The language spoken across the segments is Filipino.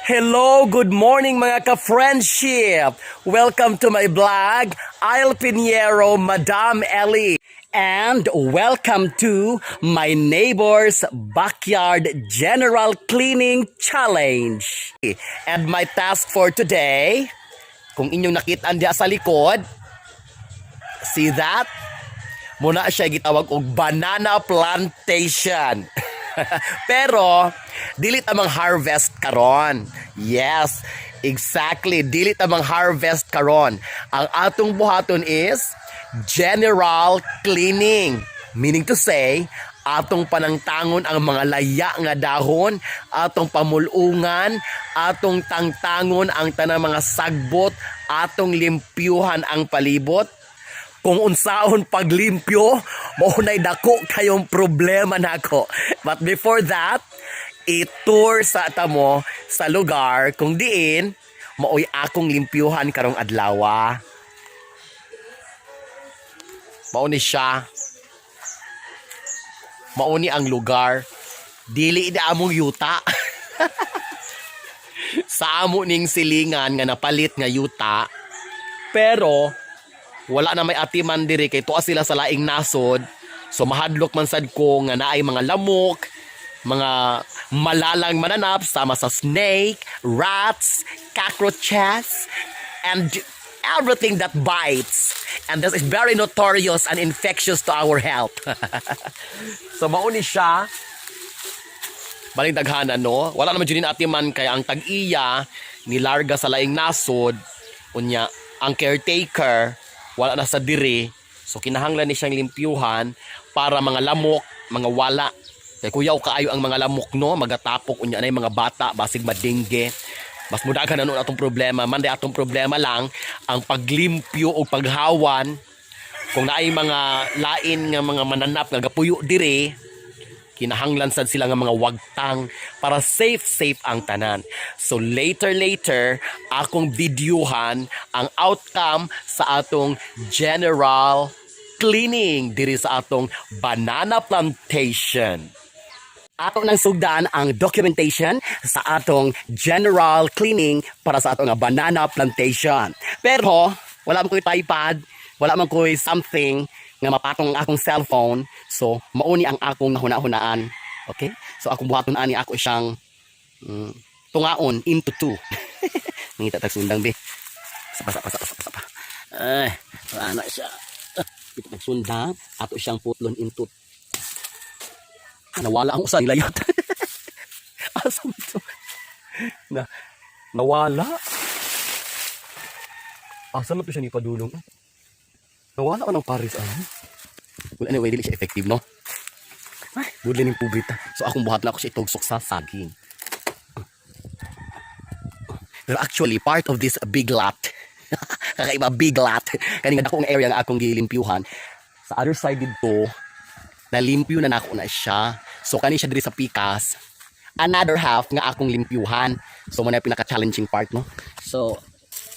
Hello, good morning mga ka-friendship! Welcome to my vlog, Isle Pinheiro, Madam Ellie. And welcome to my neighbor's backyard general cleaning challenge. And my task for today, kung inyong nakita diya sa likod, see that? Muna siya gitawag og banana plantation. Pero dili ta mang harvest karon. Yes, exactly, dili ta mang harvest karon. Ang atong buhaton is general cleaning. Meaning to say, atong panangtangon ang mga laya nga dahon, atong pamulungan, atong tangtangon ang tanang mga sagbot, atong limpyuhan ang palibot. Kung unsaon paglimpyo, maunay dako kayong problema nako. But before that, i-tour sa atamo sa lugar kung diin maoy akong limpyuhan karong adlaw. Mauni siya. Mauni ang lugar. Dili na among yuta. Sa amo ning silingan nga napalit nga yuta. Pero wala na may atiman diri kay tuwa sila sa laing nasod. So mahadlok man sad ko nga naay mga lamok, mga malalang mananap sama sa snake, rats, cockroaches, and everything that bites. And this is very notorious and infectious to our health. So mauni siya. Baling daghanan no. Wala naman dyan atiman kay ang tag-iya nilarga sa laing nasod. Unya ang caretaker wala na sa diri, so kinahanglan ni siyang limpyuhan para mga lamok, mga wala. Kaya kuyaw kaayo ang mga lamok no, magatapok unya na yung mga bata, basig madingge. Mas mudagan na nun atong problema, manday atong problema lang ang paglimpyo o paghawan. Kung naay mga lain nga mga mananap nga gapuyo diri, kinahanglan sad sila nga mga wagtang para safe ang tanan. So later, akong videohan ang outcome sa atong general cleaning diri sa atong banana plantation. Ato nang sugdan ang documentation sa atong general cleaning para sa atong banana plantation. Pero wala man ko'y iPad, wala man ko'y something nga mapatong ang akong cellphone, so mauni ang akong nahuna-hunaan. Okay? So akong buhaton ani ako siyang tungaon into two. Ngita tag sundang be. Sapa. Ay, wala na siya. Ito tag sundang, ato siyang putlon into. Nawala ang usa nilayot. Asa ito? Nawala. Asa na to siya ni padulong? Nawala ko ng Paris Well, anyway, dili siya effective, no? Ay, budlin yung pubrita. So, akong buhat na ako siya itugsok sa saging. Pero actually, part of this big lot, kakaiba big lot, kanina akong area nga akong gilimpyuhan, sa other side dito, nalimpyo na nako na siya. So, kanina siya diri sa pikas, another half nga akong limpyuhan. So, muna yung pinaka-challenging part, no? So,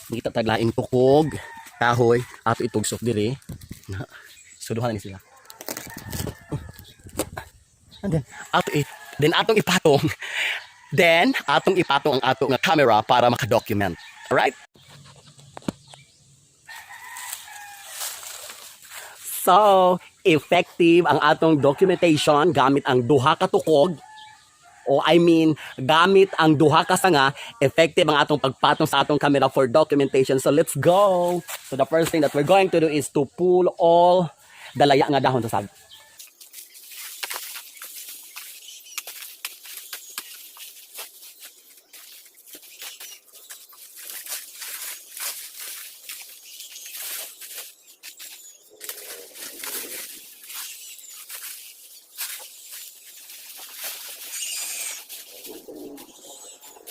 kita taglaing tukog, kahoy, ato itugsok diri. Suduhan ni sila. And then atong ipatong. Then atong ipatong ang ato nga camera para maka-document. Alright? So, effective ang atong documentation gamit ang duha ka tukog. O I mean, gamit ang duha ka sanga, effective ang atong pagpatong sa atong camera for documentation. So let's go! So the first thing that we're going to do is to pull all the laya nga dahon sa sag.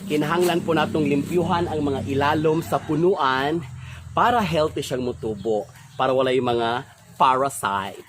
Kinahanglan po natong limpyuhan ang mga ilalom sa punuan para healthy siyang mutubo, para wala yung mga parasites.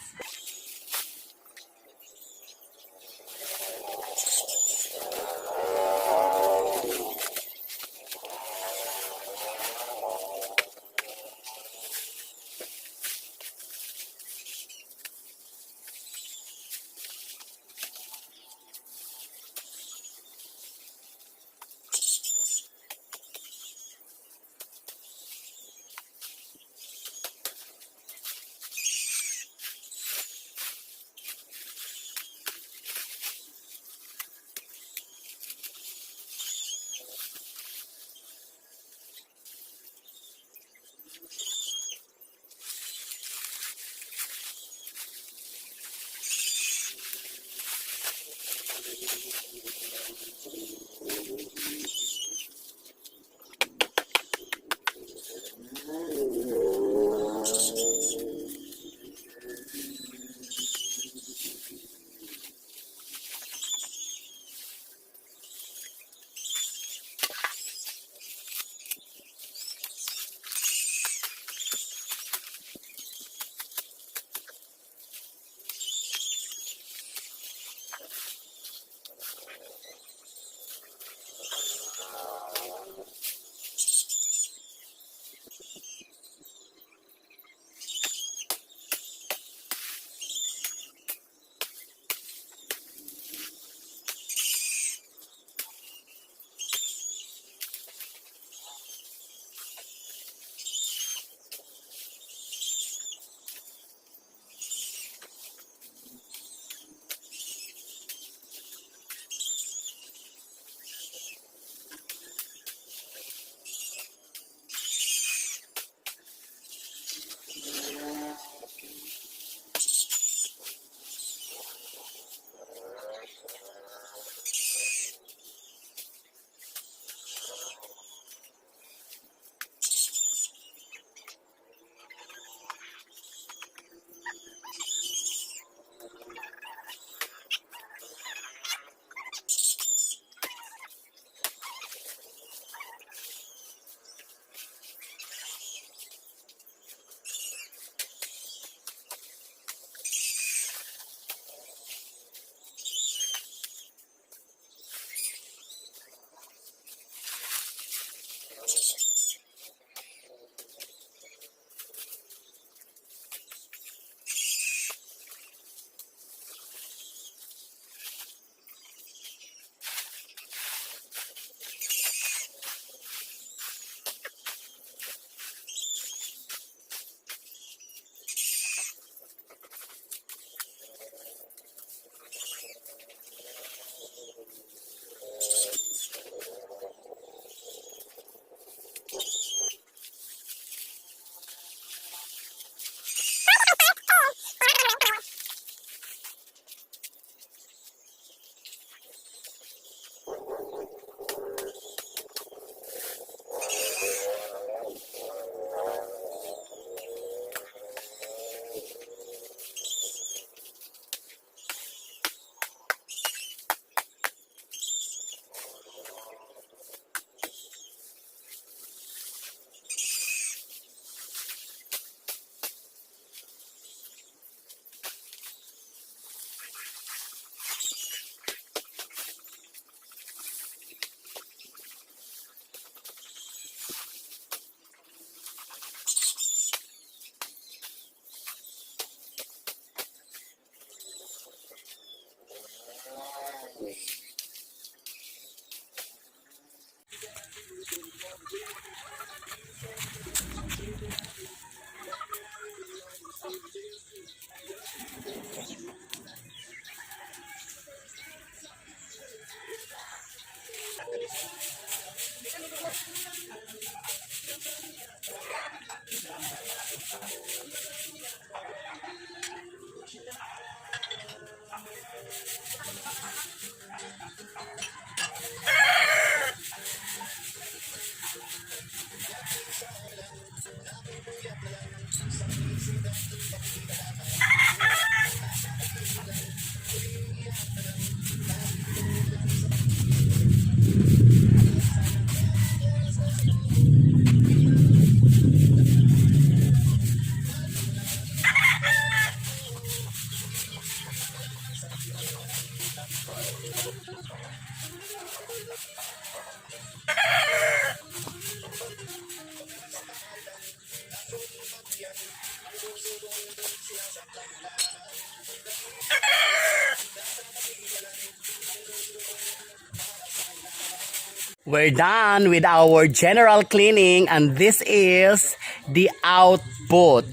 We're done with our general cleaning and this is the output.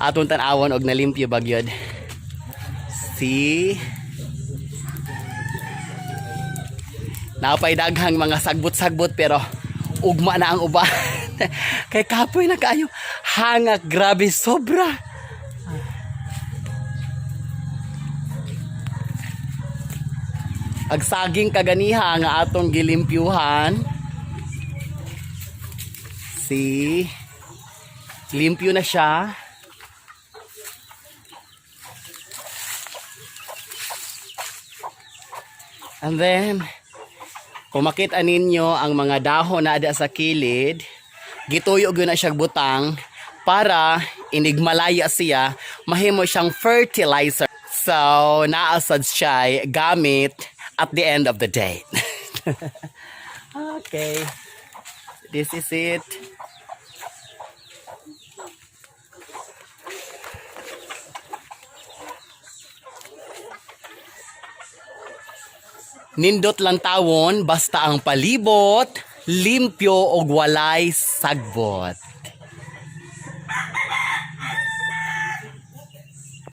Atong tan-awon og nalimpyo bagyod. See? Napay daghang mga sagbot-sagbot pero ugma na ang uban. Kay kapoy na kaayo. Hangak grabe sobra. Agsaging kaganiha nga atong gilimpyuhan. See? Limpyo na siya. And then, kung makita ninyo ang mga dahon na ada sa kilid, gituyo gyud na siya butang para inigmalaya siya, mahimo siyang fertilizer. So, naasad siya gamit at the end of the day. Okay. This is it. Nindot lang tawon basta ang palibot, limpyo og walay sagbot.